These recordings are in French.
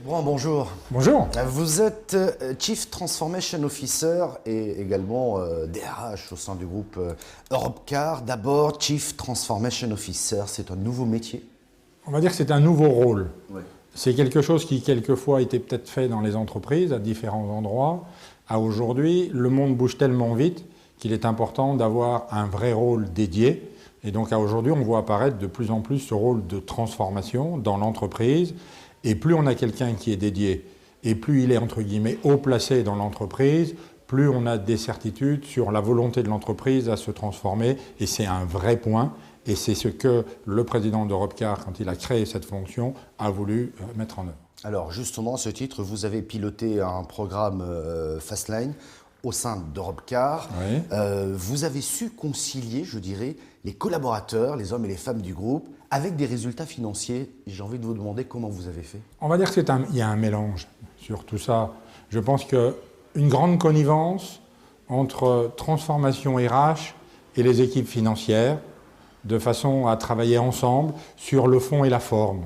Brand, bonjour. Bonjour. Vous êtes Chief Transformation Officer et également DRH au sein du groupe Europcar. D'abord, Chief Transformation Officer, c'est un nouveau métier? On va dire que c'est un nouveau rôle. Oui. C'est quelque chose qui, quelquefois, était peut-être fait dans les entreprises à différents endroits. À aujourd'hui, le monde bouge tellement vite qu'il est important d'avoir un vrai rôle dédié. Et donc, à aujourd'hui, on voit apparaître de plus en plus ce rôle de transformation dans l'entreprise. Et plus on a quelqu'un qui est dédié, et plus il est, entre guillemets, haut placé dans l'entreprise, plus on a des certitudes sur la volonté de l'entreprise à se transformer. Et c'est un vrai point. Et c'est ce que le président d'Europcar, quand il a créé cette fonction, a voulu mettre en œuvre. Alors justement, à ce titre, vous avez piloté un programme Fastlane au sein d'Europcar. Oui. Vous avez su concilier, je dirais, les collaborateurs, les hommes et les femmes du groupe, avec des résultats financiers. J'ai envie de vous demander comment vous avez fait. On va dire qu'il y a un mélange sur tout ça. Je pense qu'une grande connivence entre transformation RH et les équipes financières, de façon à travailler ensemble sur le fond et la forme,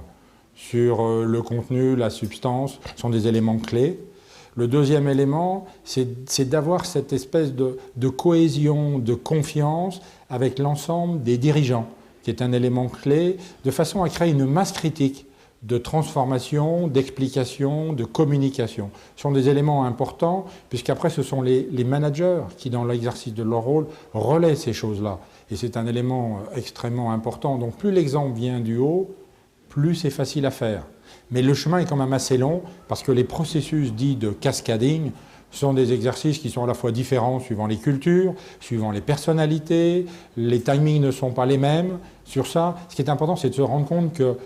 sur le contenu, la substance, sont des éléments clés. Le deuxième élément, c'est d'avoir cette espèce de cohésion, de confiance avec l'ensemble des dirigeants, qui est un élément clé, de façon à créer une masse critique de transformation, d'explication, de communication. Ce sont des éléments importants, puisqu'après ce sont les managers qui, dans l'exercice de leur rôle, relaient ces choses-là. Et c'est un élément extrêmement important. Donc plus l'exemple vient du haut, plus c'est facile à faire. Mais le chemin est quand même assez long, parce que les processus dits de cascading sont des exercices qui sont à la fois différents suivant les cultures, suivant les personnalités, les timings ne sont pas les mêmes. Sur ça, ce qui est important, c'est de se rendre compte que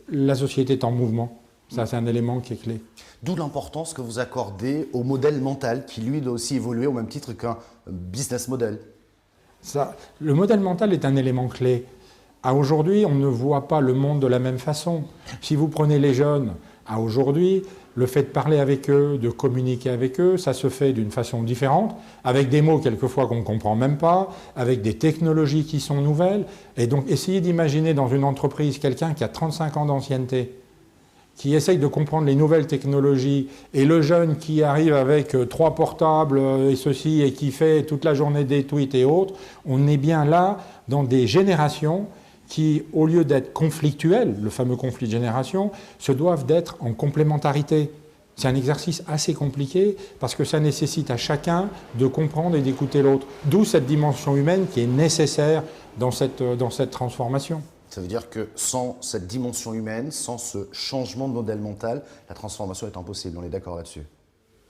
la société est en mouvement. Ça, c'est un élément qui est clé. D'où l'importance que vous accordez au modèle mental, qui lui doit aussi évoluer au même titre qu'un business model. Le modèle mental est un élément clé. À aujourd'hui, on ne voit pas le monde de la même façon. Si vous prenez les jeunes, à aujourd'hui, le fait de parler avec eux, de communiquer avec eux, ça se fait d'une façon différente, avec des mots quelquefois qu'on ne comprend même pas, avec des technologies qui sont nouvelles. Et donc, essayez d'imaginer dans une entreprise quelqu'un qui a 35 ans d'ancienneté, qui essaye de comprendre les nouvelles technologies, et le jeune qui arrive avec 3 portables et ceci, et qui fait toute la journée des tweets et autres. On est bien là dans des générations qui, au lieu d'être conflictuels, le fameux conflit de génération, se doivent d'être en complémentarité. C'est un exercice assez compliqué parce que ça nécessite à chacun de comprendre et d'écouter l'autre. D'où cette dimension humaine qui est nécessaire dans cette transformation. Ça veut dire que sans cette dimension humaine, sans ce changement de modèle mental, la transformation est impossible. On est d'accord là-dessus?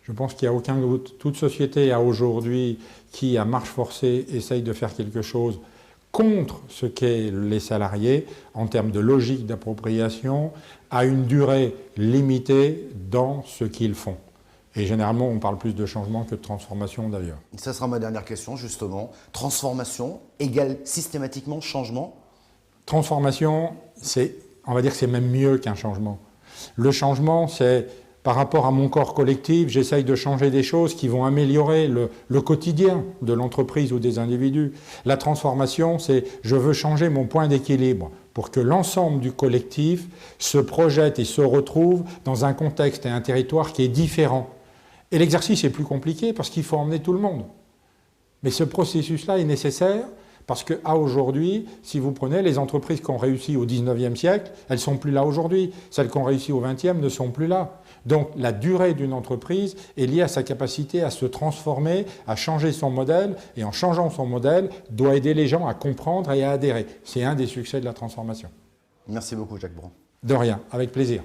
Je pense qu'il n'y a aucun doute. Toute société à aujourd'hui qui, à marche forcée, essaye de faire quelque chose contre ce qu'est les salariés, en termes de logique d'appropriation, a une durée limitée dans ce qu'ils font. Et généralement, on parle plus de changement que de transformation d'ailleurs. Ça sera ma dernière question, justement. Transformation égale systématiquement changement? Transformation, on va dire que c'est même mieux qu'un changement. Le changement, c'est par rapport à mon corps collectif, j'essaye de changer des choses qui vont améliorer le quotidien de l'entreprise ou des individus. La transformation, c'est je veux changer mon point d'équilibre pour que l'ensemble du collectif se projette et se retrouve dans un contexte et un territoire qui est différent. Et l'exercice est plus compliqué parce qu'il faut emmener tout le monde. Mais ce processus-là est nécessaire parce qu'à aujourd'hui, si vous prenez les entreprises qui ont réussi au 19e siècle, elles ne sont plus là aujourd'hui. Celles qui ont réussi au 20e ne sont plus là. Donc la durée d'une entreprise est liée à sa capacité à se transformer, à changer son modèle, et en changeant son modèle, doit aider les gens à comprendre et à adhérer. C'est un des succès de la transformation. Merci beaucoup, Jacques Brand. De rien, avec plaisir.